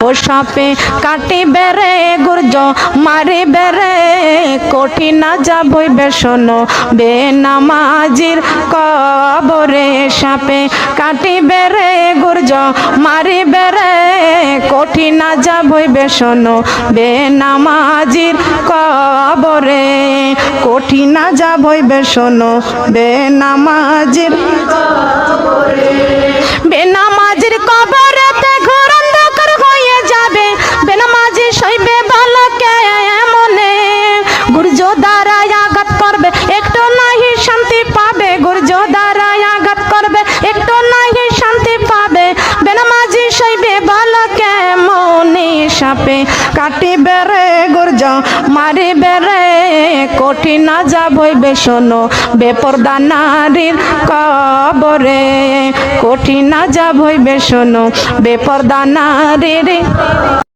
ও সাপে কাটিবে রে গুর্জ মারিবে রে কঠিন যাবই বেসন বেনামাজির কবরে সাপে কাটিবে রে গুর্জ মারিবে রে কঠিন যাবই বেসন বেনামাজির কবরে কঠিন যাবই বেসন বেনামাজির কবরে বেনামাজির কবরেতে ঘোর অন্ধকার হয়ে যাবে বেনামাজি সইবে বালকে মনে গুর্জ দ্বারায় আঘাত করবে একটু নাহি শান্তি পাবে গুর্জ দ্বারায় আঘাত করবে একটু নাহি শান্তি পাবে বেনামাজি সইবে বালকে মনে সাপে কাটিবে রে গুর্জ মারিবে রে কঠিন যাবই বেসন বেপরদা নারীর কবরে কঠিন যাবই বেসন বেপরদা নারীর